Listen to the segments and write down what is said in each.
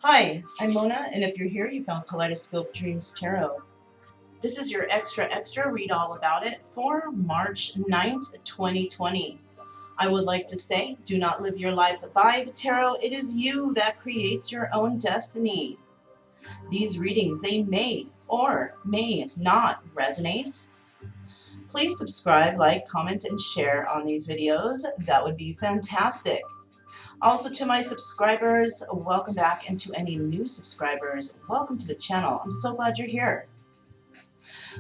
Hi, I'm Mona, and if you're here, you found Kaleidoscope Dreams Tarot. This is your extra read all about it for March 9th, 2020. I would like to say, do not live your life by the tarot. It is you that creates your own destiny. These readings, they may or may not resonate. Please subscribe, like, comment, and share on these videos. That would be fantastic. Also, to my subscribers, welcome back, and to any new subscribers, welcome to the channel. I'm so glad you're here.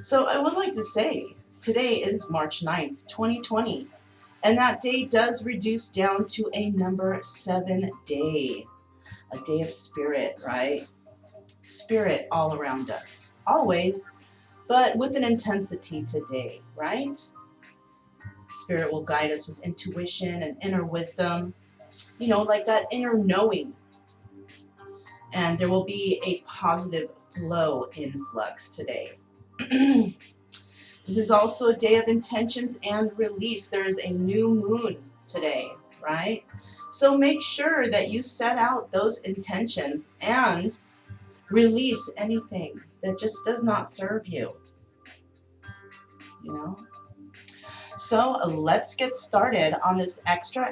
So I would like to say, today is March 9th, 2020, and that day does reduce down to a number 7 day, a day of spirit, right? Spirit all around us, always, but with an intensity today, right? Spirit will guide us with intuition and inner wisdom, like that inner knowing. And there will be a positive flow influx today. This is also a day of intentions and release. There's a new moon today, right? So make sure that you set out those intentions and release anything that just does not serve you, you know? So let's get started on this extra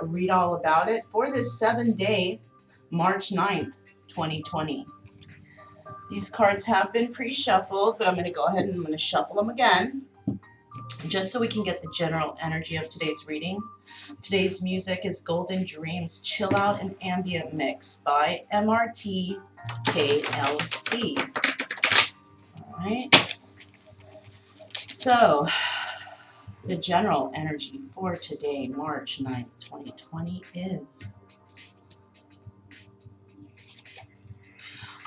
read all about it for this 7-day, March 9th, 2020. These cards have been pre-shuffled, but I'm going to go ahead and I'm going to shuffle them again, just so we can get the general energy of today's reading. Today's music is Golden Dreams Chill Out and Ambient Mix by MRT KLC. All right. So, the general energy for today, March 9th, 2020 is...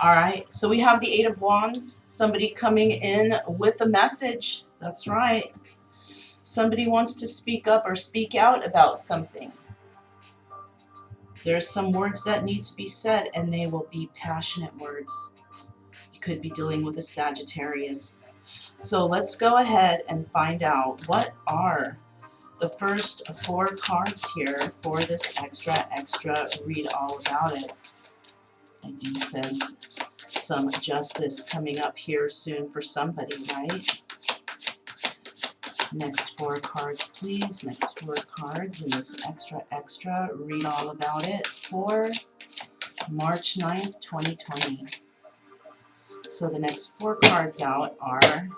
All right, so we have the Eight of Wands, somebody coming in with a message. That's right. Somebody wants to speak up or speak out about something. There's some words that need to be said, and they will be passionate words. You could be dealing with a Sagittarius. So let's go ahead and find out what are the first 4 cards here for this extra read all about it. I do sense some justice coming up here soon for somebody, right? Next 4 cards, please. Next 4 cards in this extra read all about it for March 9th, 2020. So the next 4 cards out are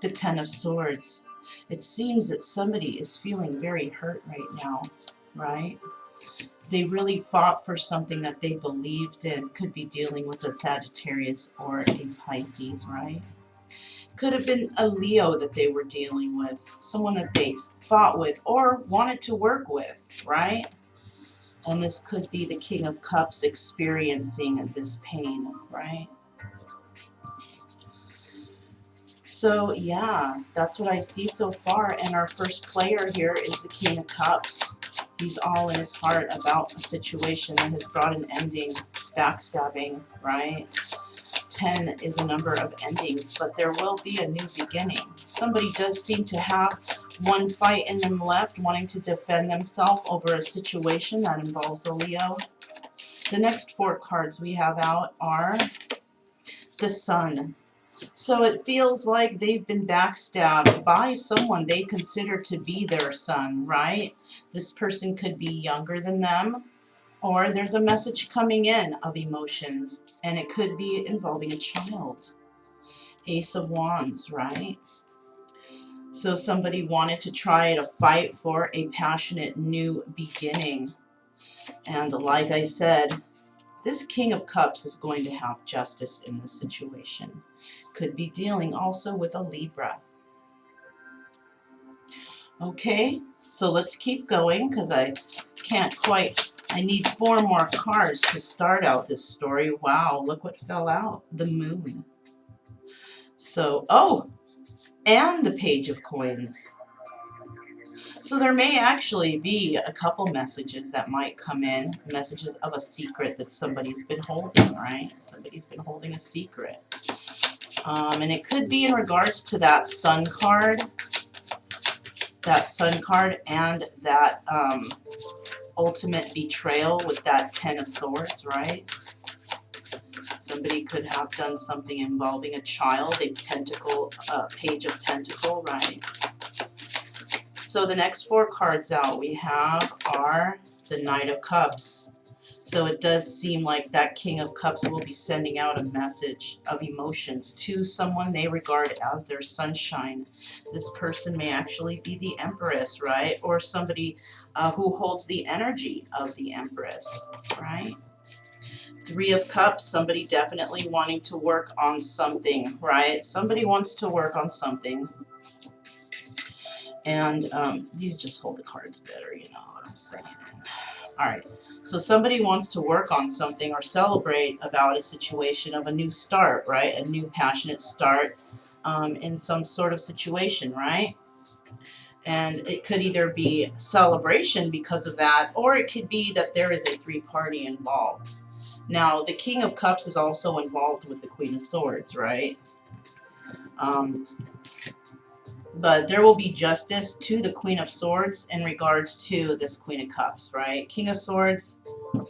the Ten of Swords. It seems that somebody is feeling very hurt right now, right? They really fought for something that they believed in. Could be dealing with a Sagittarius or a Pisces, right? Could have been a Leo that they were dealing with, someone that they fought with or wanted to work with, right? And this could be the King of Cups experiencing this pain, right? So yeah, that's what I see so far. And our first player here is the King of Cups. He's all in his heart about a situation that has brought an ending, backstabbing, right? 10 is a number of endings, but there will be a new beginning. Somebody does seem to have one fight in them left, wanting to defend themselves over a situation that involves a Leo. The next 4 cards we have out are the Sun. So it feels like they've been backstabbed by someone they consider to be their son, right? This person could be younger than them, or there's a message coming in of emotions, and it could be involving a child. Ace of Wands, right? So somebody wanted to try to fight for a passionate new beginning. And like I said, this King of Cups is going to have justice in this situation. Could be dealing also with a Libra. Okay, so let's keep going because I can't quite... I need 4 more cards to start out this story. Wow, look what fell out. The Moon. So, oh, and the Page of Coins. So there may actually be a couple messages that might come in. Messages of a secret that somebody's been holding, right? Somebody's been holding a secret. And it could be in regards to that Sun card. That Sun card and that ultimate betrayal with that Ten of Swords, right? Somebody could have done something involving a child, a pentacle, page of pentacle, right? So the next 4 cards out we have are the Knight of Cups. So it does seem like that King of Cups will be sending out a message of emotions to someone they regard as their sunshine. This person may actually be the Empress, right? Or somebody who holds the energy of the Empress, right? 3 of Cups, somebody definitely wanting to work on something, right? Somebody wants to work on something. And these just hold the cards better, you know what I'm saying. Alright, so somebody wants to work on something or celebrate about a situation of a new start, right? A new passionate start in some sort of situation, right? And it could either be celebration because of that, or it could be that there is a 3-party involved. Now, the King of Cups is also involved with the Queen of Swords, right? But there will be justice to the Queen of Swords in regards to this Queen of Cups, right? King of Swords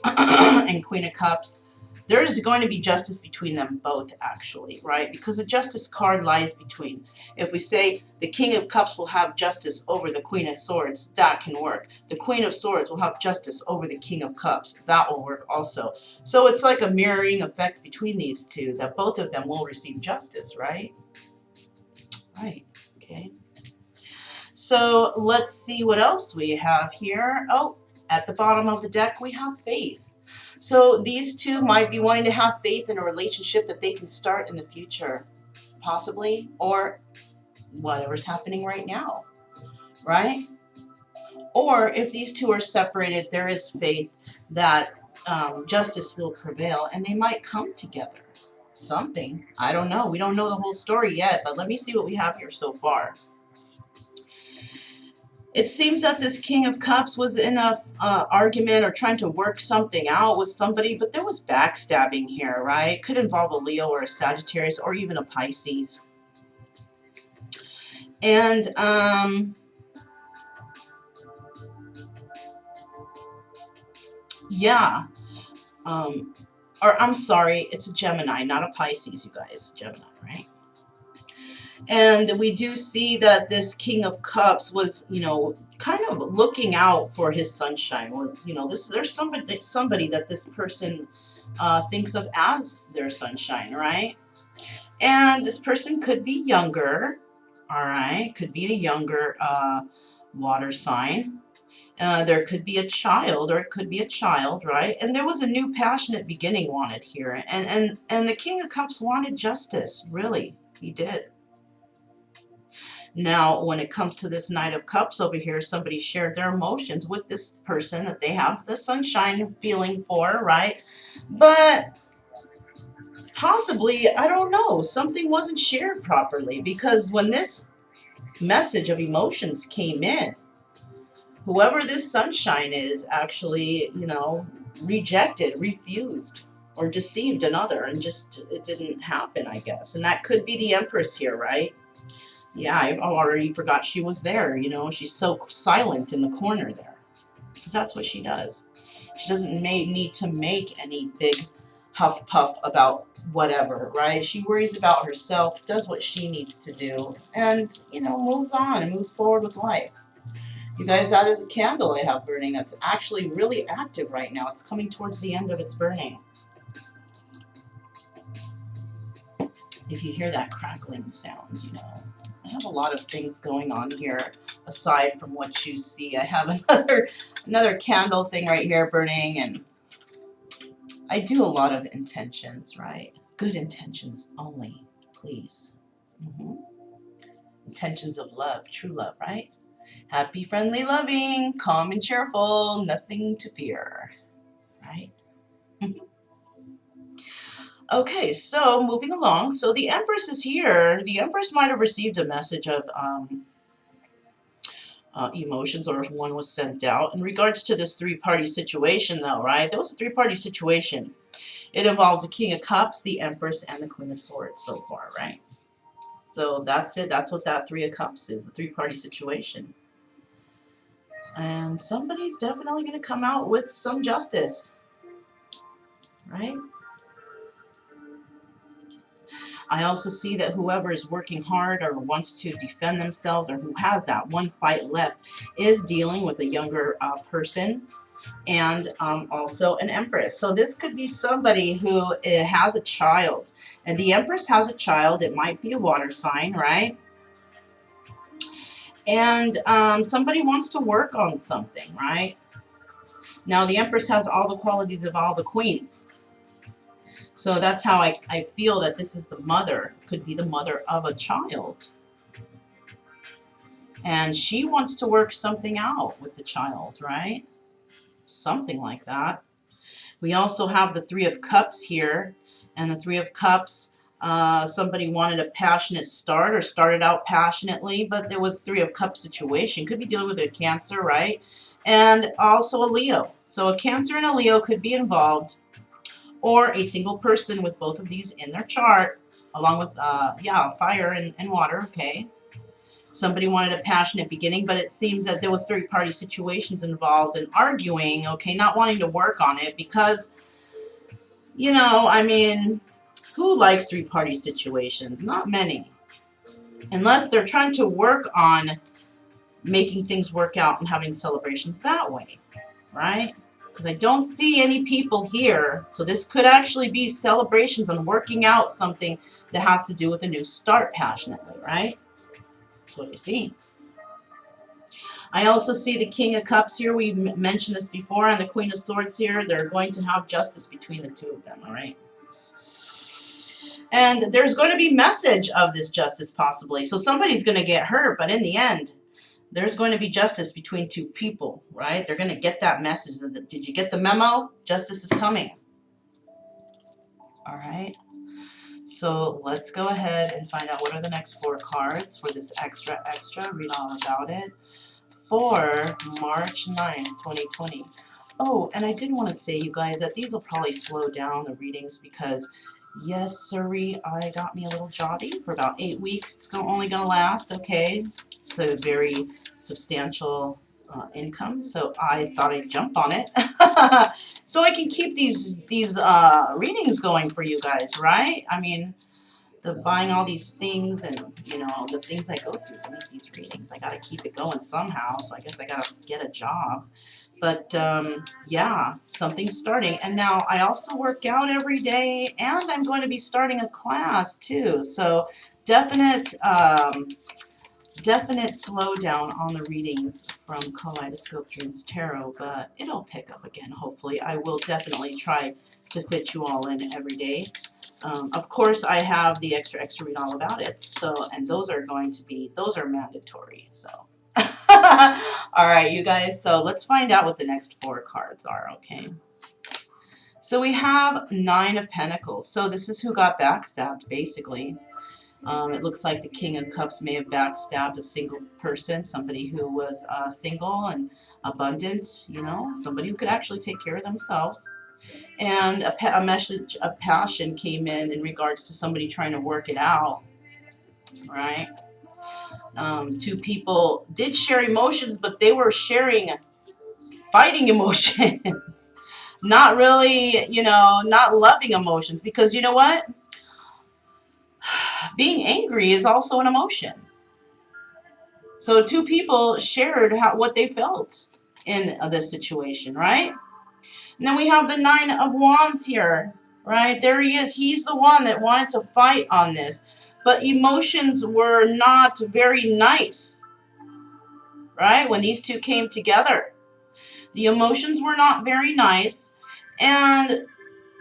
and Queen of Cups, there is going to be justice between them both, actually, right? Because the Justice card lies between. If we say the King of Cups will have justice over the Queen of Swords, that can work. The Queen of Swords will have justice over the King of Cups. That will work also. So it's like a mirroring effect between these two, that both of them will receive justice, right? Right. Okay. So let's see what else we have here. Oh, at the bottom of the deck we have faith. So these two might be wanting to have faith in a relationship that they can start in the future, possibly, or whatever's happening right now, right? Or if these two are separated, there is faith that justice will prevail and they might come together. Something. I don't know. We don't know the whole story yet, but let me see what we have here so far. It seems that this King of Cups was in a argument or trying to work something out with somebody, but there was backstabbing here, right? Could involve a Leo or a Sagittarius or even a Pisces. And yeah, or I'm sorry, it's a Gemini, not a Pisces, you guys. Gemini, right? And we do see that this King of Cups was, you know, kind of looking out for his sunshine. Was, you know, there's somebody that this person thinks of as their sunshine, right? And this person could be younger, all right? Could be a younger water sign. There could be a child, or it could be a child, right? And there was a new passionate beginning wanted here, and the King of Cups wanted justice. Really, he did. Now, when it comes to this Knight of Cups over here, somebody shared their emotions with this person that they have the sunshine feeling for, right? But possibly, I don't know, something wasn't shared properly, because when this message of emotions came in, whoever this sunshine is actually, you know, rejected, refused, or deceived another, and just, it didn't happen, I guess. And that could be the Empress here, right? Yeah, I already forgot she was there, you know. She's so silent in the corner there, because that's what she does. She doesn't need to make any big huff puff about whatever, right? She worries about herself, does what she needs to do, and, you know, moves on and moves forward with life. You guys, that is a candle I have burning that's actually really active right now. It's coming towards the end of its burning. If you hear that crackling sound, you know, I have a lot of things going on here aside from what you see. I have another candle thing right here burning, and I do a lot of intentions, right? Good intentions only, please. Intentions of love, true love, right? Happy, friendly, loving, calm and cheerful, nothing to fear, right? Okay, so moving along. So the Empress is here. The Empress might have received a message of emotions, or if one was sent out. In regards to this 3-party situation, though, right? There was a 3-party situation. It involves the King of Cups, the Empress, and the Queen of Swords so far, right? So that's it. That's what that 3 of Cups is, a 3-party situation. And somebody's definitely going to come out with some justice, right? I also see that whoever is working hard or wants to defend themselves or who has that one fight left is dealing with a younger person, and also an Empress. So this could be somebody who has a child. And the Empress has a child. It might be a water sign, right? And somebody wants to work on something, right? Now, the Empress has all the qualities of all the queens. So that's how I feel that this is the mother. Could be the mother of a child. And she wants to work something out with the child, right? Something like that. We also have the Three of Cups here. And the Three of Cups, somebody wanted a passionate start or started out passionately, but there was Three of Cups situation. Could be dealing with a Cancer, right? And also a Leo. So a Cancer and a Leo could be involved, or a single person with both of these in their chart, along with, yeah, fire and water, okay? Somebody wanted a passionate beginning, but it seems that there was third-party situations involved and arguing, okay, not wanting to work on it because, you know, I mean, who likes three-party situations? Not many. Unless they're trying to work on making things work out and having celebrations that way, right? Because I don't see any people here. So this could actually be celebrations on working out something that has to do with a new start passionately, right? That's what I see. I also see the King of Cups here. We mentioned this before, and the Queen of Swords here. They're going to have justice between the two of them, all right? And there's going to be message of this justice possibly. So somebody's going to get hurt, but in the end, there's going to be justice between two people, right? They're going to get that message. Did you get the memo? Justice is coming. All right. So let's go ahead and find out what are the next 4 cards for this extra. Read all about it. For March 9th, 2020. Oh, and I did want to say, you guys, that these will probably slow down the readings because, yes, sirree, I got me a little jobby for about 8 weeks. It's only going to last, okay? It's a very substantial income, so I thought I'd jump on it. So I can keep these readings going for you guys, right? I mean, buying all these things and, you know, the things I go through to make these readings. I got to keep it going somehow, so I guess I got to get a job. But, yeah, something's starting. And now I also work out every day, and I'm going to be starting a class, too. So definite slowdown on the readings from Kaleidoscope Dreams Tarot, but it'll pick up again, hopefully. I will definitely try to fit you all in every day. Of course, I have the extra read all about it. So, and those are mandatory. So, all right, you guys. So let's find out what the next 4 cards are. Okay. So we have 9 of Pentacles. So this is who got backstabbed, basically. It looks like the King of Cups may have backstabbed a single person, somebody who was single and abundant, you know, somebody who could actually take care of themselves. And a message of passion came in regards to somebody trying to work it out, right? 2 people did share emotions, but they were sharing fighting emotions. Not really, you know, not loving emotions. Because you know what? Being angry is also an emotion. So 2 people shared what they felt in this situation, right? And then we have the 9 of Wands here, right? There he is. He's the one that wanted to fight on this. But emotions were not very nice, right? When these 2 came together. The emotions were not very nice. And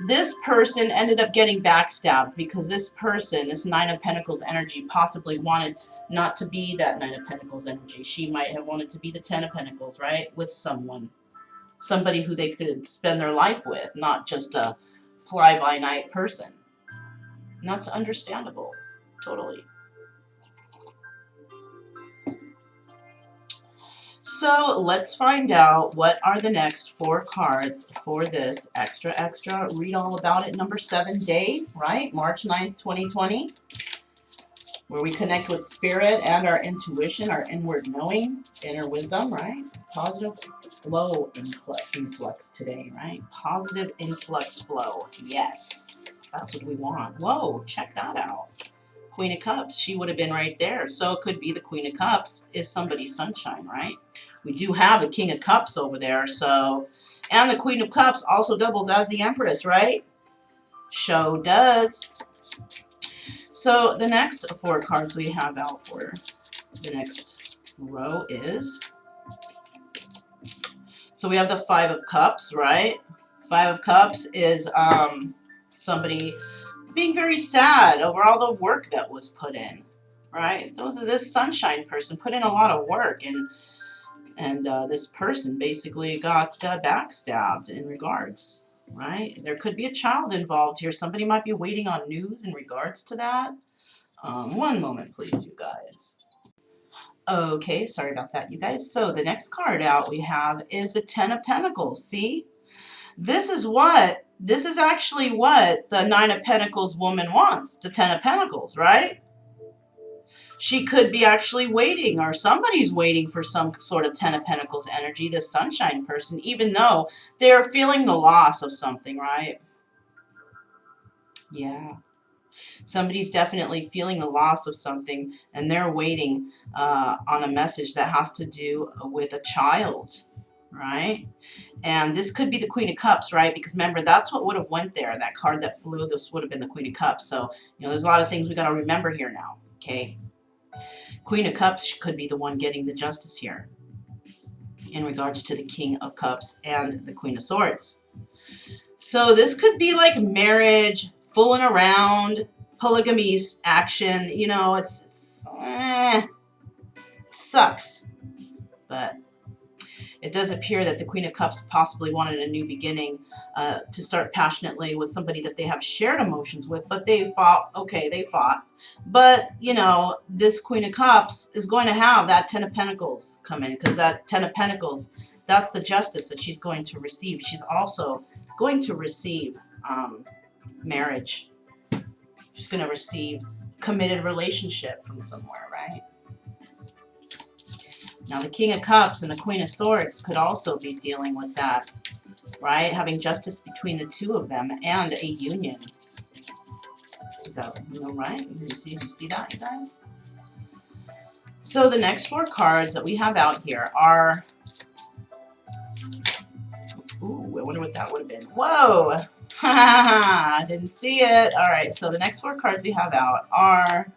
this person ended up getting backstabbed because this person, this 9 of Pentacles energy, possibly wanted not to be that 9 of Pentacles energy. She might have wanted to be the 10 of Pentacles, right? With someone. Somebody who they could spend their life with, not just a fly-by-night person. And that's understandable. Totally. So let's find out what are the next 4 cards for this extra. Read all about it. Number 7 day, right? March 9th, 2020. where we connect with spirit and our intuition, our inward knowing, inner wisdom, right? Positive flow influx today, right? Positive influx flow. Yes, that's what we want. Whoa, check that out. Queen of Cups, she would have been right there. So it could be the Queen of Cups is somebody's sunshine, right? We do have the King of Cups over there, so, and the Queen of Cups also doubles as the Empress, right? Show does. So the next 4 cards we have out for the next row is, so we have the 5 of Cups, right? 5 of Cups is somebody being very sad over all the work that was put in, right? This sunshine person put in a lot of work, and this person basically got backstabbed in regards, right? There could be a child involved here. Somebody might be waiting on news in regards to that. One moment, please, you guys. Okay, sorry about that, you guys. So the next card out we have is the 10 of Pentacles. See? This is actually what the 9 of Pentacles woman wants, the 10 of Pentacles, right? She could be actually waiting, or somebody's waiting for some sort of 10 of Pentacles energy, this sunshine person, even though they're feeling the loss of something, right? Yeah. Somebody's definitely feeling the loss of something, and they're waiting on a message that has to do with a child, right? And this could be the Queen of Cups, right? Because remember, that's what would have went there. That card that flew, this would have been the Queen of Cups. So, there's a lot of things we got to remember here now, okay? Queen of Cups could be the one getting the justice here in regards to the King of Cups and the Queen of Swords. So this could be like marriage, fooling around, polygamy action. It sucks. But it does appear that the Queen of Cups possibly wanted a new beginning, to start passionately with somebody that they have shared emotions with, but they fought. Okay, they fought. But, this Queen of Cups is going to have that 10 of Pentacles come in, because that 10 of Pentacles, that's the justice that she's going to receive. She's also going to receive marriage. She's going to receive committed relationship from somewhere, right? Now, the King of Cups and the Queen of Swords could also be dealing with that, right? Having justice between the two of them and a union. Is that, right? You see that, you guys? So the next 4 cards that we have out here are... Ooh, I wonder what that would have been. Whoa! I didn't see it. All right, so the next 4 cards we have out are...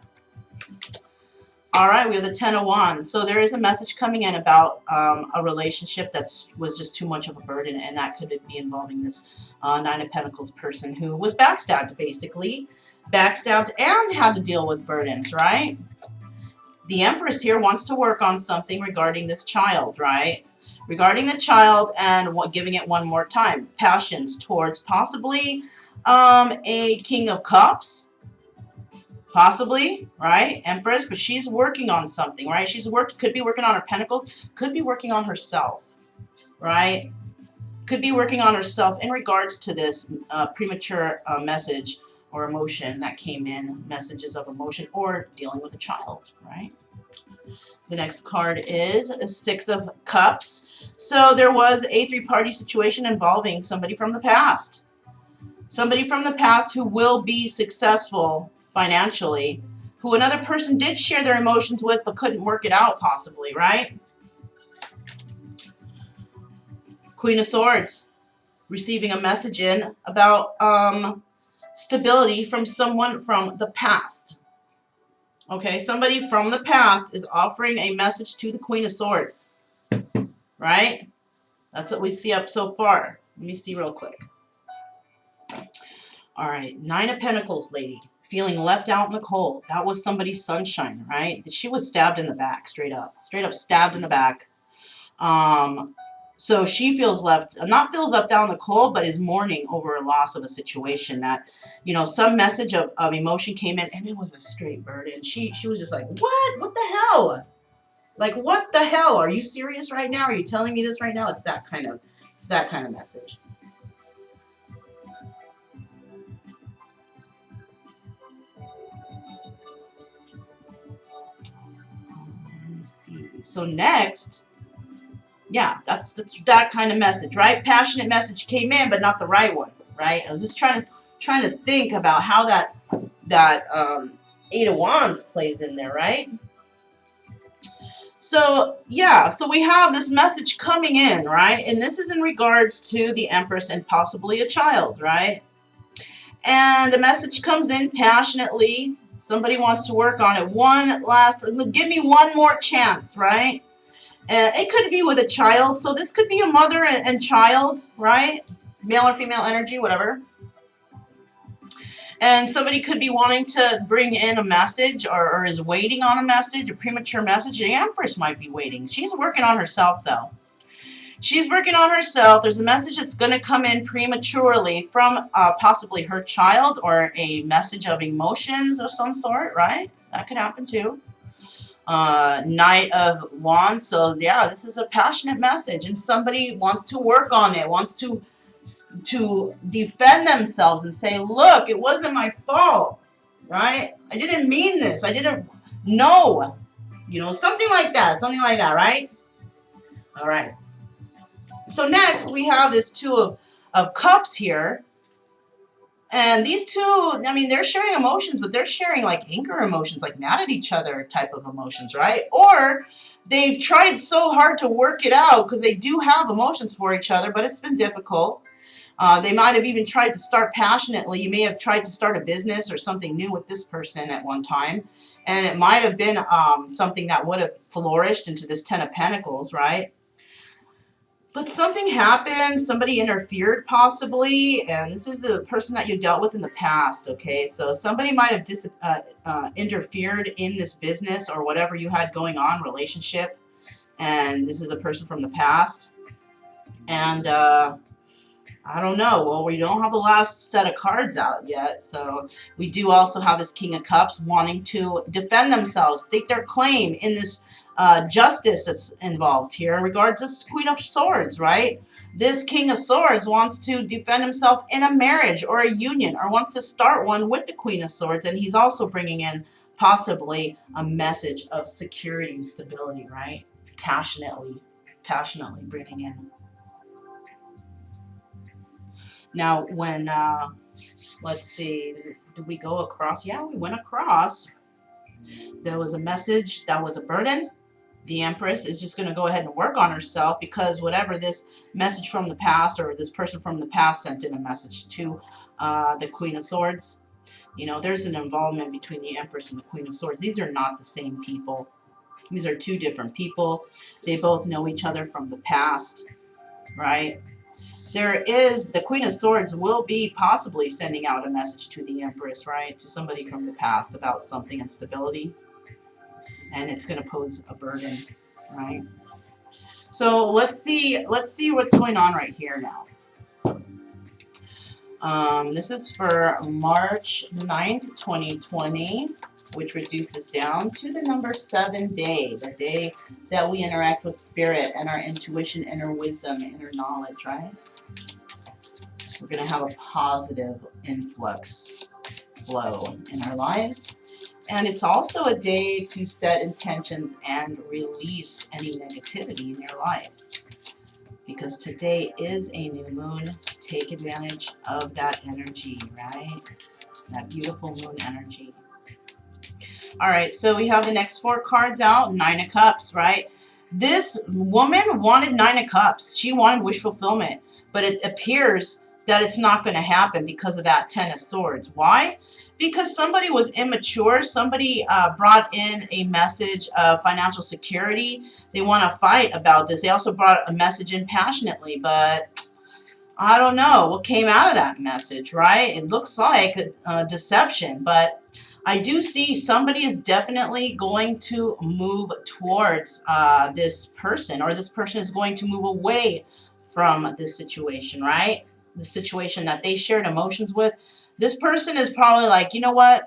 All right, we have the 10 of Wands. So there is a message coming in about a relationship that was just too much of a burden, and that could be involving this 9 of Pentacles person who was backstabbed, basically. Backstabbed and had to deal with burdens, right? The Empress here wants to work on something regarding this child, right? Regarding the child and giving it one more time. Passions towards possibly a King of Cups. Possibly, right? Empress, but she's working on something, right? Could be working on her pentacles, could be working on herself, right? Could be working on herself in regards to this premature message or emotion that came in, messages of emotion, or dealing with a child, right? The next card is a 6 of Cups. So there was a 3-party situation involving somebody from the past. Somebody from the past who will be successful financially, who another person did share their emotions with but couldn't work it out possibly, right? Queen of Swords, receiving a message in about stability from someone from the past. Okay, somebody from the past is offering a message to the Queen of Swords, right? That's what we see up so far. Let me see real quick. All right, 9 of Pentacles, lady. Feeling left out in the cold. That was somebody's sunshine, right? She was stabbed in the back, straight up. Straight up stabbed in the back. So she feels left out in the cold, but is mourning over a loss of a situation that, some message of emotion came in, and it was a straight burden. She was just like, what? What the hell? Like, what the hell? Are you serious right now? Are you telling me this right now? It's that kind of message. So next, yeah, that's that kind of message, right? Passionate message came in, but not the right one, right? I was just trying to think about how that Eight of Wands plays in there, right? So yeah, so we have this message coming in, right? And this is in regards to the Empress and possibly a child, right? And the message comes in passionately. Somebody wants to work on it. Give me one more chance, right? And it could be with a child. So this could be a mother and child, right? Male or female energy, whatever. And somebody could be wanting to bring in a message or is waiting on a message, a premature message. The Empress might be waiting. She's working on herself, though. She's working on herself. There's a message that's going to come in prematurely from possibly her child, or a message of emotions of some sort, right? That could happen too. Knight of Wands. So yeah, this is a passionate message, and somebody wants to work on it, wants to defend themselves and say, look, it wasn't my fault, right? I didn't mean this. I didn't know. You know, something like that, right? All right. So next we have this Two of Cups here. And these two, I mean, they're sharing emotions, but they're sharing like anger emotions, like mad at each other type of emotions, right? Or they've tried so hard to work it out because they do have emotions for each other, but it's been difficult. They might have even tried to start passionately. You may have tried to start a business or something new with this person at one time. And it might have been something that would have flourished into this Ten of Pentacles, right? But something happened, somebody interfered possibly, and this is a person that you dealt with in the past, okay? So somebody might have interfered in this business or whatever you had going on, relationship, and this is a person from the past. And I don't know, well, we don't have the last set of cards out yet, so we do also have this King of Cups wanting to defend themselves, stake their claim in this justice that's involved here in regards to Queen of Swords, right? This King of Swords wants to defend himself in a marriage or a union, or wants to start one with the Queen of Swords, and he's also bringing in possibly a message of security and stability, right? Passionately bringing in. Now, when, let's see, did we go across? Yeah, we went across. There was a message that was a burden. The Empress is just going to go ahead and work on herself, because whatever this message from the past, or this person from the past sent in a message to the Queen of Swords, you know, there's an involvement between the Empress and the Queen of Swords. These are not the same people. These are two different people. They both know each other from the past, right? The Queen of Swords will be possibly sending out a message to the Empress, right? To somebody from the past about something, instability. And it's going to pose a burden, right? So let's see what's going on right here now. This is for March 9th, 2020, which reduces down to the number 7 day, the day that we interact with spirit and our intuition, inner wisdom, inner knowledge, right? We're going to have a positive influx flow in our lives. And it's also a day to set intentions and release any negativity in your life. Because today is a new moon. Take advantage of that energy, right? That beautiful moon energy. All right, so we have the next 4 cards out. 9 of Cups, right? This woman wanted 9 of Cups. She wanted wish fulfillment. But it appears that it's not going to happen because of that 10 of Swords. Why? Because somebody was immature. Somebody brought in a message of financial security. They want to fight about this. They also brought a message in passionately, but I don't know what came out of that message, right? It looks like deception, but I do see somebody is definitely going to move towards this person, or this person is going to move away from this situation, right? The situation that they shared emotions with. This person is probably like, you know what?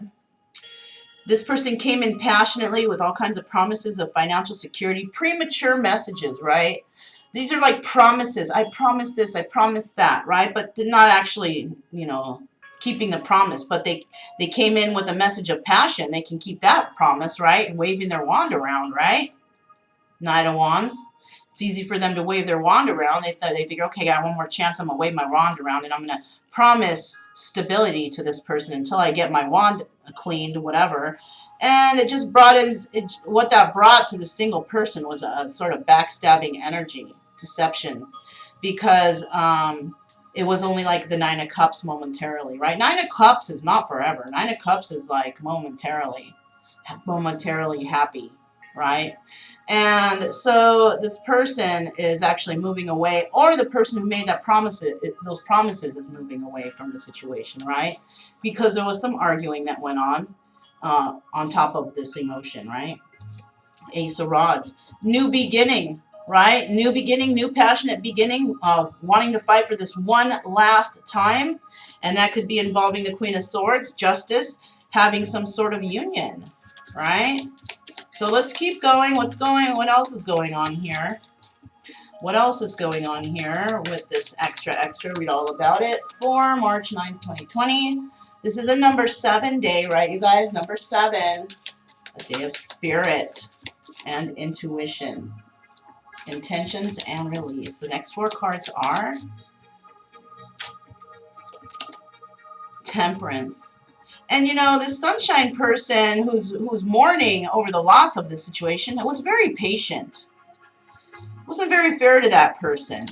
This person came in passionately with all kinds of promises of financial security, premature messages, right? These are like promises. I promise this, I promise that, right? But they're not actually, you know, keeping the promise. But they came in with a message of passion. They can keep that promise, right? And waving their wand around, right? Knight of Wands. It's easy for them to wave their wand around. They figure, okay, I got one more chance. I'm going to wave my wand around, and I'm going to promise stability to this person until I get my wand cleaned, whatever. And it just brought what that brought to the single person was a sort of backstabbing energy, deception, because it was only like the Nine of Cups momentarily, right? Nine of Cups is not forever. Nine of Cups is like momentarily happy, right? And so this person is actually moving away, or the person who made those promises is moving away from the situation, right? Because there was some arguing that went on top of this emotion, right? Ace of Rods. New beginning, right? New beginning, new passionate beginning, wanting to fight for this one last time. And that could be involving the Queen of Swords, justice, having some sort of union, right? So let's keep going. What else is going on here? What else is going on here with this extra? Read all about it for March 9th, 2020. This is a number 7 day, right, you guys? Number 7, a day of spirit and intuition, intentions and release. The next 4 cards are Temperance. And you know, this sunshine person who's mourning over the loss of the situation was very patient. Wasn't very fair to that person,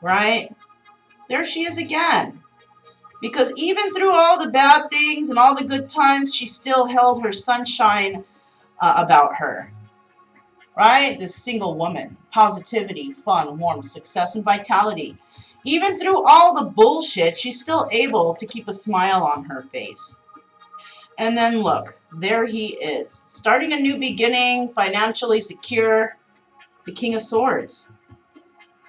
right? There she is again. Because even through all the bad things and all the good times, she still held her sunshine about her, right? This single woman, positivity, fun, warmth, success, and vitality. Even through all the bullshit, she's still able to keep a smile on her face. And then look, there he is, starting a new beginning, financially secure, the King of Swords.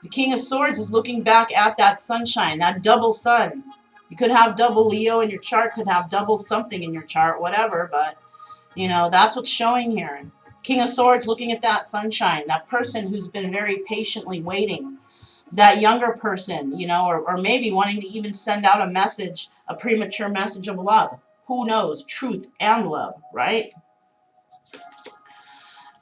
The King of Swords is looking back at that sunshine, that double sun. You could have double Leo in your chart, could have double something in your chart, whatever, but, you know, that's what's showing here. King of Swords looking at that sunshine, that person who's been very patiently waiting, that younger person, you know, or maybe wanting to even send out a message, a premature message of love. Who knows? Truth and love, right?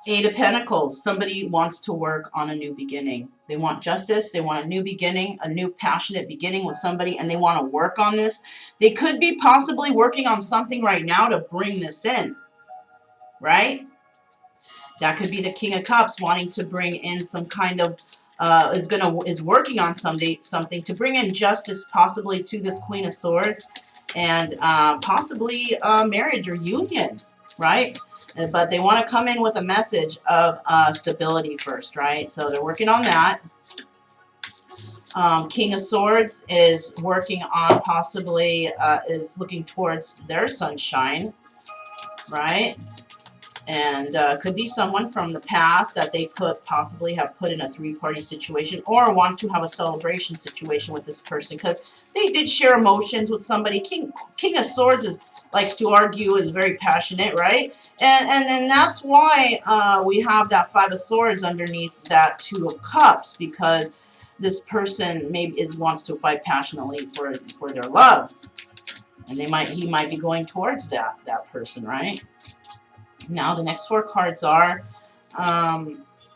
8 of Pentacles. Somebody wants to work on a new beginning. They want justice. They want a new beginning, a new passionate beginning with somebody, and they want to work on this. They could be possibly working on something right now to bring this in, right? That could be the King of Cups wanting to bring in some kind of, is working on something to bring in justice possibly to this Queen of Swords, and possibly marriage or union, right? But they want to come in with a message of stability first, right? So they're working on that. King of Swords is working on possibly, is looking towards their sunshine, right? And could be someone from the past that they possibly have put in a 3-party situation, or want to have a celebration situation with this person because they did share emotions with somebody. King of Swords likes to argue and is very passionate, right? And then that's why we have that 5 of Swords underneath that 2 of Cups, because this person maybe wants to fight passionately for their love, and he might be going towards that person, right? Now the next 4 cards are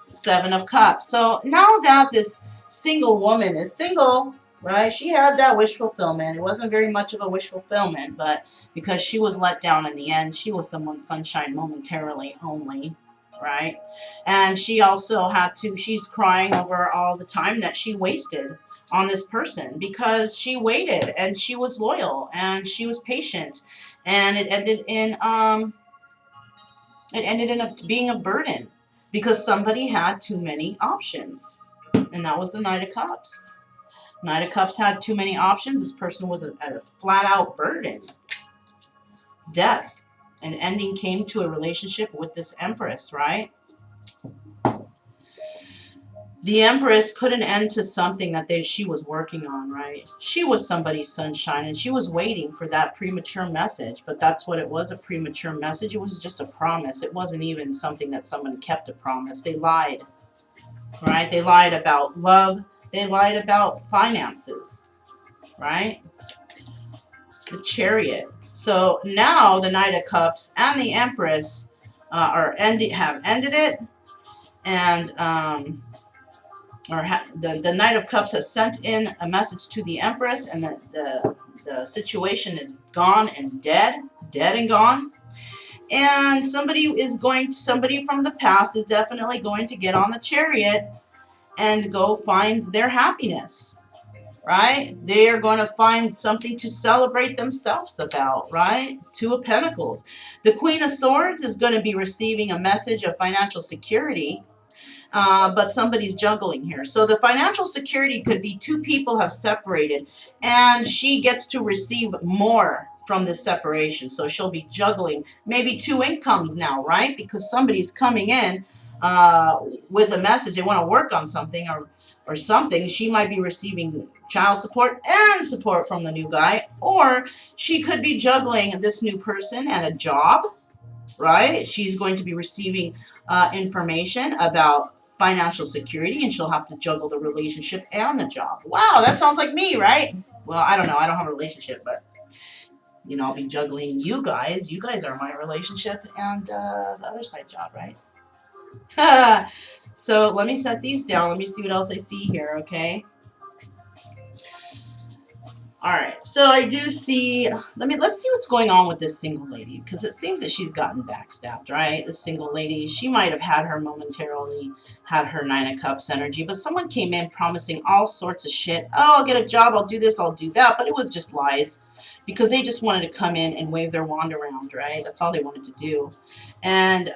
7 of Cups. So now that this single woman is single, right? She had that wish fulfillment. It wasn't very much of a wish fulfillment, but because she was let down in the end, she was someone's sunshine momentarily only, right? And she also she's crying over all the time that she wasted on this person, because she waited and she was loyal and she was patient, and it ended up being a burden because somebody had too many options. And that was the Knight of Cups. Knight of Cups had too many options. This person was at a flat-out burden. Death. An ending came to a relationship with this Empress, right? The Empress put an end to something that she was working on, right? She was somebody's sunshine, and she was waiting for that premature message. But that's what it was, a premature message. It was just a promise. It wasn't even something that someone kept a promise. They lied, right? They lied about love. They lied about finances, right? The Chariot. So now the Knight of Cups and the Empress have ended it. and the Knight of Cups has sent in a message to the Empress, and the situation is gone and dead and gone. And somebody from the past is definitely going to get on the Chariot and go find their happiness, right? They are going to find something to celebrate themselves about, right? Two of Pentacles. The Queen of Swords is going to be receiving a message of financial security, but somebody's juggling here. So the financial security could be two people have separated, and she gets to receive more from this separation. So she'll be juggling maybe two incomes now, right? Because somebody's coming in with a message. They want to work on something or something. She might be receiving child support and support from the new guy, or she could be juggling this new person and a job, right? She's going to be receiving information about financial security, and she'll have to juggle the relationship and the job. Wow, that sounds like me, right? Well, I don't know. I don't have a relationship, but, you know, I'll be juggling you guys. You guys are my relationship and the other side job, right? So let me set these down. Let me see what else I see here, okay? All right, so I do see, let's see what's going on with this single lady, because it seems that she's gotten backstabbed, right? This single lady, she might have had her momentarily, had her Nine of Cups energy, but someone came in promising all sorts of shit. Oh, I'll get a job, I'll do this, I'll do that, but it was just lies, because they just wanted to come in and wave their wand around, right? That's all they wanted to do. And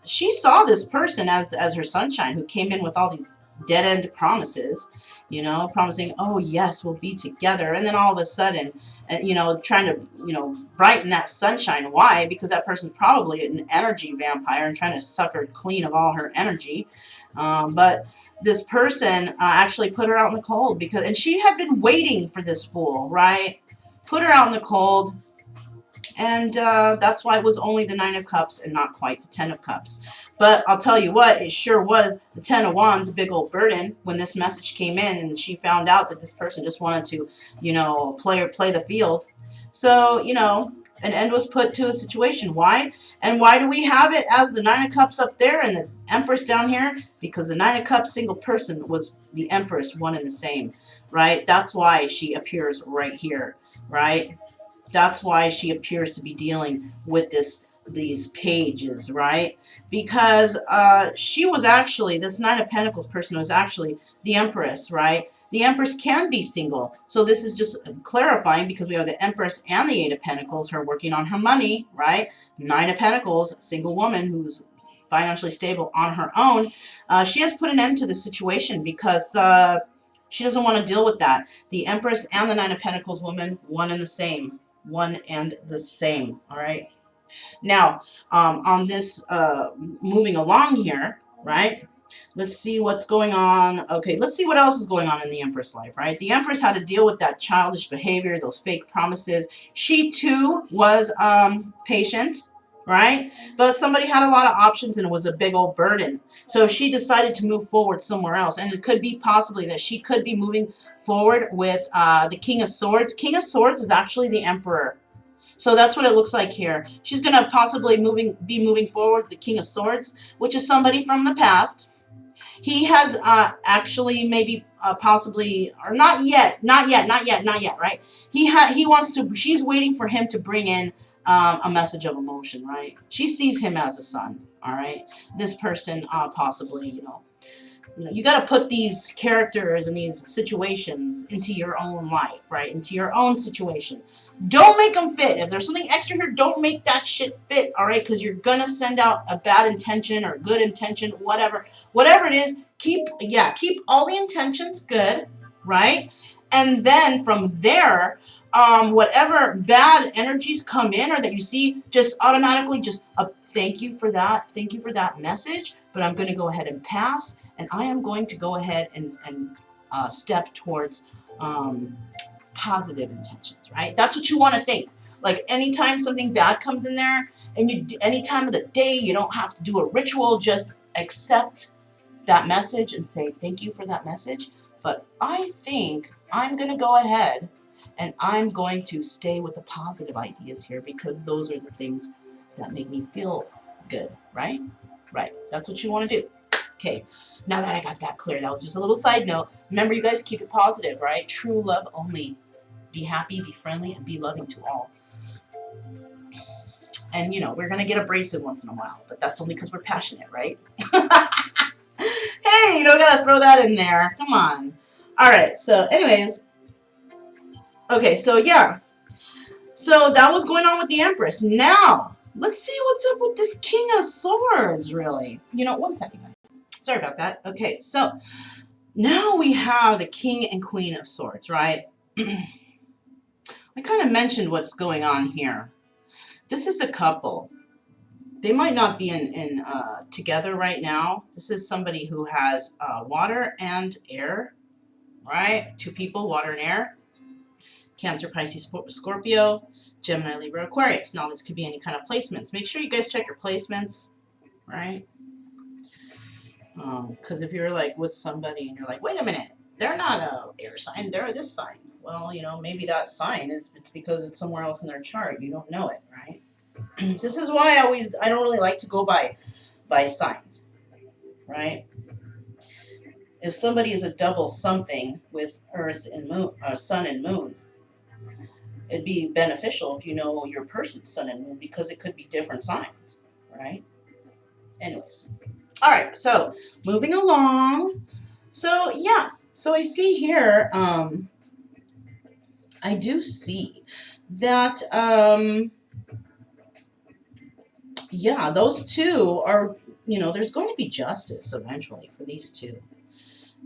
she saw this person as her sunshine, who came in with all these dead-end promises, you know, promising, oh yes, we'll be together, and then all of a sudden, you know, trying to, you know, brighten that sunshine. Why? Because that person's probably an energy vampire and trying to suck her clean of all her energy. But this person actually put her out in the cold, and she had been waiting for this fool, right? Put her out in the cold. And that's why it was only the Nine of Cups and not quite the Ten of Cups. But I'll tell you what, it sure was the Ten of Wands, a big old burden when this message came in and she found out that this person just wanted to, you know, play the field. So, you know, an end was put to the situation. Why? And why do we have it as the Nine of Cups up there and the Empress down here? Because the Nine of Cups single person was the Empress, one and the same, right? That's why she appears right here, right? That's why she appears to be dealing with these pages, right? Because she was actually, this Nine of Pentacles person was actually the Empress, right? The Empress can be single. So this is just clarifying, because we have the Empress and the Eight of Pentacles, her working on her money, right? Nine of Pentacles, single woman who's financially stable on her own. She has put an end to the situation because she doesn't want to deal with that. The Empress and the Nine of Pentacles woman, one and the same. One and the same. All right. Now, on this, moving along here, right? Let's see what's going on. Okay, let's see what else is going on in the Empress life, right? The Empress had to deal with that childish behavior, those fake promises. She too was patient, right? But somebody had a lot of options and it was a big old burden. So she decided to move forward somewhere else. And it could be possibly that she could be moving forward with the King of Swords. King of Swords is actually the Emperor. So that's what it looks like here. She's going to possibly be moving forward the King of Swords, which is somebody from the past. He has actually maybe possibly, or not yet, right? He wants to, she's waiting for him to bring in a message of emotion, right? She sees him as a son, all right? This person possibly, you got to put these characters and these situations into your own life, right? Into your own situation. Don't make them fit. If there's something extra here, don't make that shit fit, all right? Because you're going to send out a bad intention or a good intention, whatever. Whatever it is, keep all the intentions good, right? And then from there, whatever bad energies come in or that you see, just automatically just thank you for that message, but I'm going to go ahead and pass. And I am going to go ahead and step towards positive intentions, right? That's what you want to think. Like anytime something bad comes in there, and any time of the day, you don't have to do a ritual, just accept that message and say, thank you for that message. But I think I'm going to go ahead and I'm going to stay with the positive ideas here, because those are the things that make me feel good, right? Right. That's what you want to do. Okay, now that I got that clear, that was just a little side note. Remember, you guys, keep it positive, right? True love only. Be happy, be friendly, and be loving to all. And, you know, we're going to get abrasive once in a while, but that's only because we're passionate, right? Hey, you don't got to throw that in there. Come on. All right, so anyways, okay, so yeah. So that was going on with the Empress. Now, let's see what's up with this King of Swords, really. You know, one second. Sorry about that. Okay, so now we have the King and Queen of Swords, right? I kind of mentioned what's going on here. This is a couple. They might not be together right now. This is somebody who has water and air, right? Two people, water and air. Cancer, Pisces, Scorpio, Gemini, Libra, Aquarius. Now, this could be any kind of placements. Make sure you guys check your placements, right? Because if you're like with somebody and you're like, wait a minute, they're not a air sign, they're this sign. Well, you know, maybe that sign it's because it's somewhere else in their chart. You don't know it, right? This is why I don't really like to go by signs, right? If somebody is a double something with Earth and Moon, Sun and Moon, it'd be beneficial if you know your person's Sun and Moon because it could be different signs, right? Anyways. All right, so moving along. So, yeah. So I see here, I do see that, yeah, those two are, you know, there's going to be justice eventually for these two.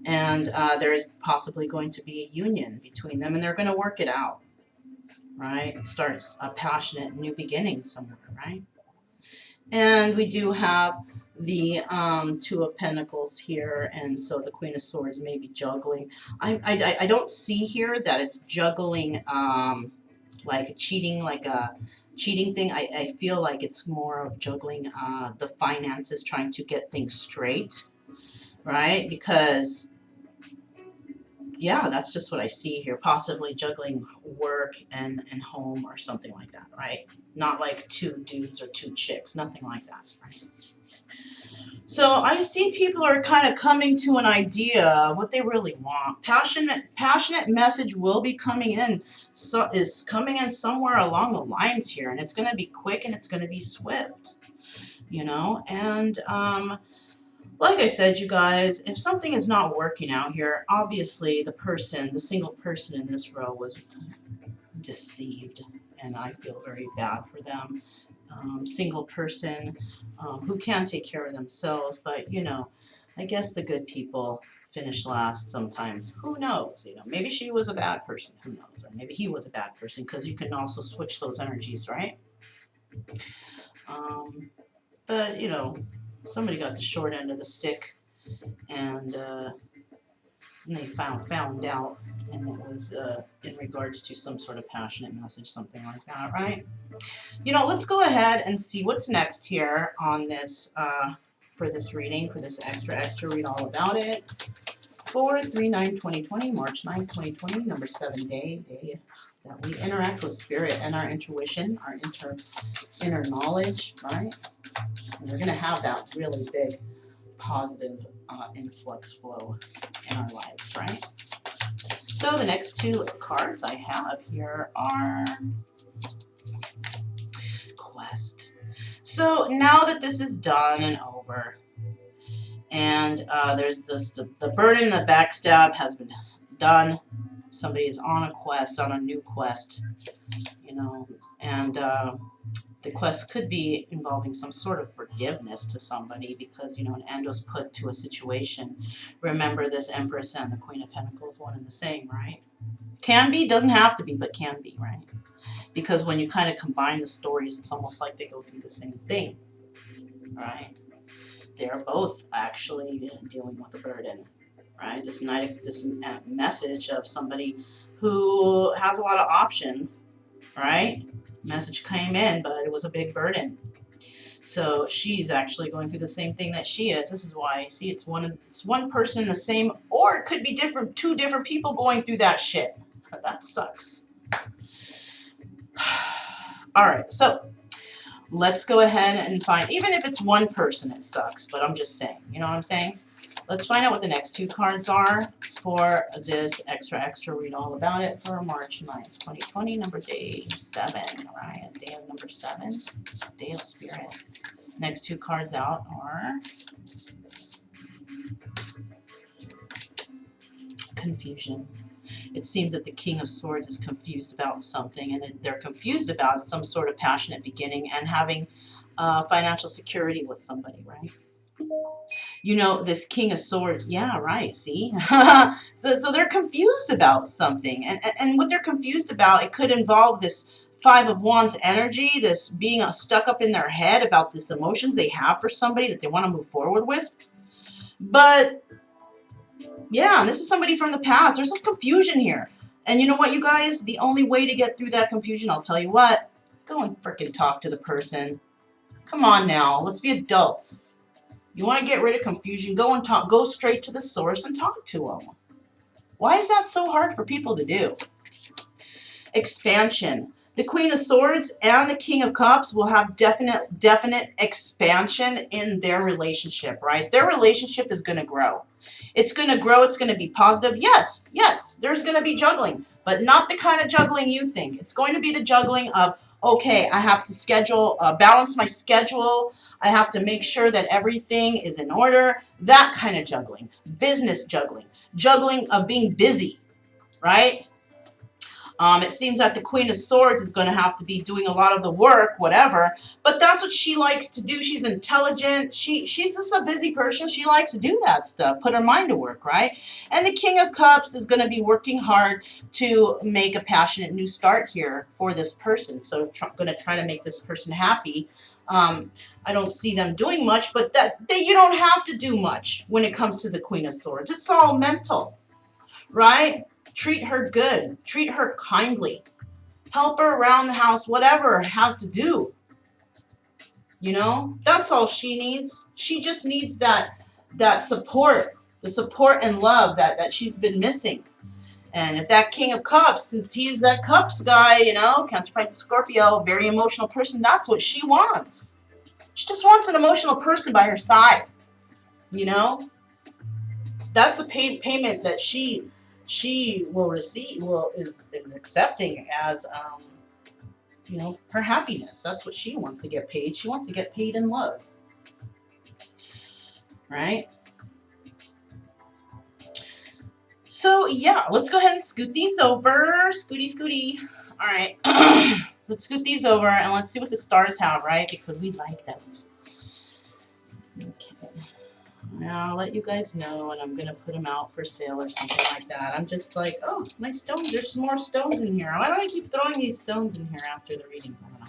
And there is possibly going to be a union between them, and they're going to work it out, right? Starts a passionate new beginning somewhere, right? And we do have the Two of Pentacles here, and so the Queen of Swords may be juggling. I don't see here that it's juggling like a cheating thing. I feel like it's more of juggling the finances, trying to get things straight, right? Because yeah, that's just what I see here. Possibly juggling work and home or something like that, right? Not like two dudes or two chicks, nothing like that, right? So I see people are kind of coming to an idea of what they really want. Passionate message will be coming in, so is coming in somewhere along the lines here, and it's going to be quick and it's going to be swift, you know. And like I said, you guys, if something is not working out here, obviously the single person in this row was deceived, and I feel very bad for them. Single person who can take care of themselves, but you know, I guess the good people finish last sometimes. Who knows? You know, maybe she was a bad person. Who knows? Or maybe he was a bad person, because you can also switch those energies, right? But you know, somebody got the short end of the stick, and they found out, and it was in regards to some sort of passionate message, something like that, right? You know, let's go ahead and see what's next here on this, for this reading, for this extra, read all about it. 4/3/9/2020, March 9th, 2020, number 7 day that we interact with spirit and our intuition, our inner knowledge, right? And we're going to have that really big positive influx flow in our lives, right? So the next two cards I have here are Quest. So now that this is done and over, and there's the burden, the backstab has been done. Somebody is on a quest, on a new quest, you know, and the quest could be involving some sort of forgiveness to somebody, because, you know, an end was put to a situation. Remember, this Empress and the Queen of Pentacles, one and the same, right? Can be, doesn't have to be, but can be, right? Because when you kind of combine the stories, it's almost like they go through the same thing, right? They're both actually dealing with a burden, right? This message of somebody who has a lot of options, right? Message came in, but it was a big burden. So she's actually going through the same thing that she is. This is why I see it's one person in the same, or it could be two different people going through that shit. That sucks. All right, so Let's go ahead and find, even if it's one person, it sucks, but I'm just saying, you know what I'm saying? Let's find out what the next two cards are for this extra read all about it for March 9th, 2020, number day 7, right? Day of number 7, day of spirit. Next two cards out are confusion. It seems that the King of Swords is confused about something, and they're confused about some sort of passionate beginning and having financial security with somebody, right? You know, this King of Swords, yeah, right, see? So they're confused about something, and what they're confused about, it could involve this Five of Wands energy, this being stuck up in their head about this emotions they have for somebody that they want to move forward with. But yeah, this is somebody from the past. There's some confusion here. And you know what, you guys? The only way to get through that confusion, I'll tell you what, go and frickin' talk to the person. Come on now, let's be adults. You want to get rid of confusion, go and talk. Go straight to the source and talk to them. Why is that so hard for people to do? Expansion. The Queen of Swords and the King of Cups will have definite expansion in their relationship, right? Their relationship is going to grow. It's going to grow. It's going to be positive. Yes, there's going to be juggling, but not the kind of juggling you think. It's going to be the juggling of, okay, I have to schedule, balance my schedule. I have to make sure that everything is in order. That kind of juggling. Business juggling. Juggling of being busy, right? It seems that the Queen of Swords is going to have to be doing a lot of the work, whatever. But that's what she likes to do. She's intelligent. She's just a busy person. She likes to do that stuff, put her mind to work, right? And the King of Cups is going to be working hard to make a passionate new start here for this person. So going to try to make this person happy. I don't see them doing much, but you don't have to do much when it comes to the Queen of Swords. It's all mental, right? Treat her good. Treat her kindly. Help her around the house, whatever it has to do. You know, that's all she needs. She just needs that support, the support and love that she's been missing. And if that King of Cups, since he's that Cups guy, you know, Cancer, Pisces, Scorpio, very emotional person, that's what she wants. She just wants an emotional person by her side. You know, that's a payment that she will receive, is accepting as, you know, her happiness. That's what she wants to get paid. She wants to get paid in love, right? So yeah, let's go ahead and scoot these over. Scooty. All right, let's scoot these over and let's see what the stars have, right? Because we like those. Okay. Now, I'll let you guys know, and I'm going to put them out for sale or something like that. I'm just like, oh, my stones. There's some more stones in here. Why do I keep throwing these stones in here after the reading? I don't know.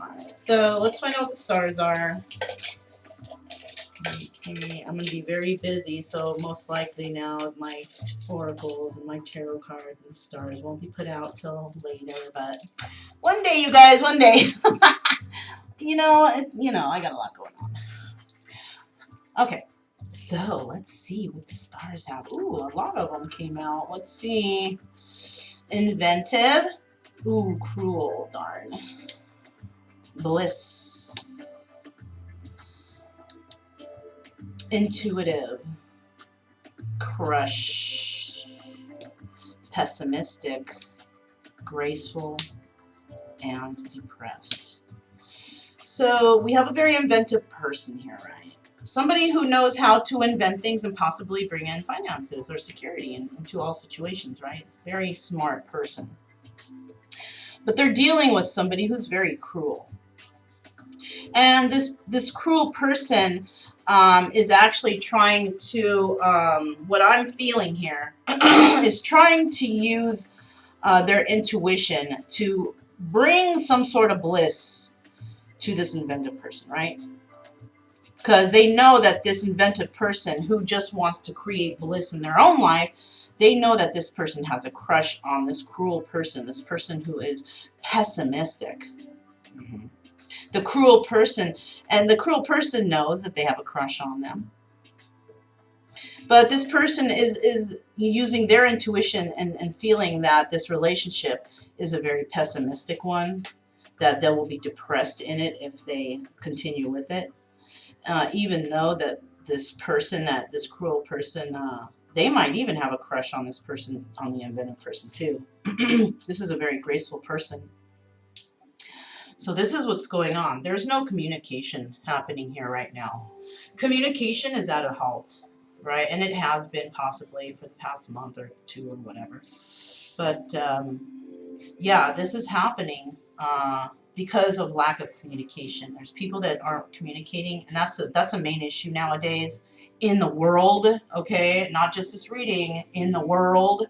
All right, so let's find out what the stars are. Okay, I'm going to be very busy, so most likely now my oracles and my tarot cards and stars won't be put out till later, but one day, you guys, one day. you know, I got a lot going on. Okay, so let's see what the stars have. Ooh, a lot of them came out. Let's see. Inventive. Ooh, cruel. Darn. Bliss. Intuitive. Crush. Pessimistic. Graceful. And depressed. So we have a very inventive person here, right? Somebody who knows how to invent things and possibly bring in finances or security into all situations, right? Very smart person. But they're dealing with somebody who's very cruel. And this cruel person is actually trying to, what I'm feeling here, is trying to use their intuition to bring some sort of bliss to this inventive person, right? Because they know that this inventive person who just wants to create bliss in their own life, they know that this person has a crush on this cruel person, this person who is pessimistic. Mm-hmm. The cruel person, and the cruel person knows that they have a crush on them. But this person is using their intuition and feeling that this relationship is a very pessimistic one. that they will be depressed in it if they continue with it. Even though that this person, this cruel person, they might even have a crush on this person, on the inventive person too. This is a very graceful person. So this is what's going on. There's no communication happening here right now. Communication is at a halt, right? And it has been possibly for the past month or two or whatever. But yeah, this is happening because of lack of communication. There's people that aren't communicating, and that's a main issue nowadays in the world, okay? Not just this reading, in the world.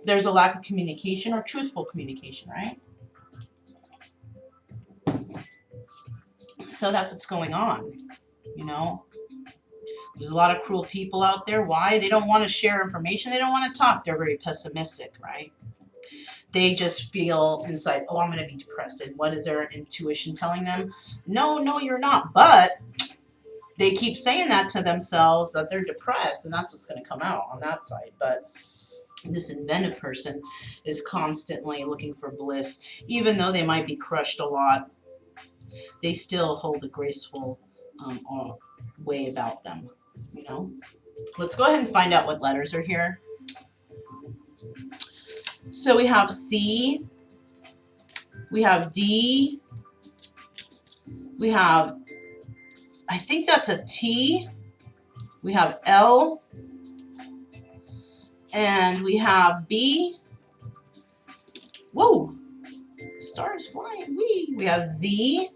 There's a lack of communication or truthful communication, right? So that's what's going on, you know? There's a lot of cruel people out there. Why? They don't want to share information. They don't want to talk. They're very pessimistic, right? They just feel inside, oh, I'm going to be depressed. And what is their intuition telling them? No, no, you're not. But they keep saying that to themselves, that they're depressed. And that's what's going to come out on that side. But this inventive person is constantly looking for bliss. Even though they might be crushed a lot, they still hold a graceful way about them, you know? Let's go ahead and find out what letters are here. So we have C, we have D, we have, I think that's a T, we have L, and we have B. Whoa, stars flying, we have Z,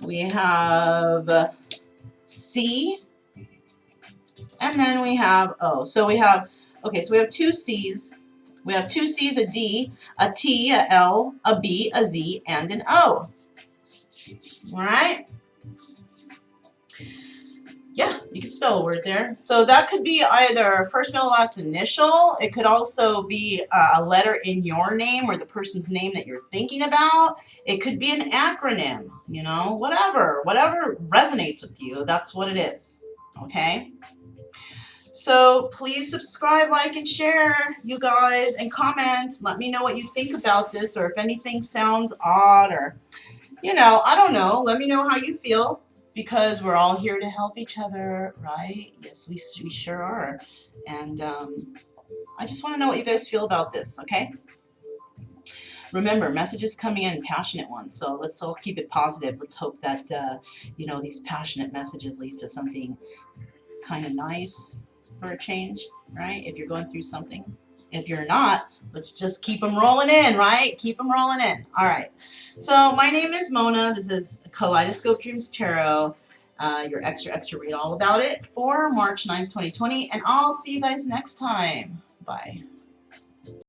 we have C, and then we have O. So we have, okay, so we have two C's. We have two C's, a D, a T, a L, a B, a Z, and an O. All right? Yeah, you can spell a word there. So that could be either first, middle, last initial. It could also be a letter in your name or the person's name that you're thinking about. It could be an acronym, you know, whatever resonates with you. That's what it is. Okay? So please subscribe, like, and share, you guys, and comment. Let me know what you think about this, or if anything sounds odd, or, you know, I don't know. Let me know how you feel, because we're all here to help each other, right? Yes, we sure are. And I just want to know what you guys feel about this, okay? Remember, messages coming in, passionate ones. So let's all keep it positive. Let's hope that, you know, these passionate messages lead to something kind of nice for a change, right? If you're going through something. If you're not, let's just keep them rolling in, right? Keep them rolling in. All right. So my name is Mona. This is Kaleidoscope Dreams Tarot. Your extra read all about it for March 9th, 2020. And I'll see you guys next time. Bye.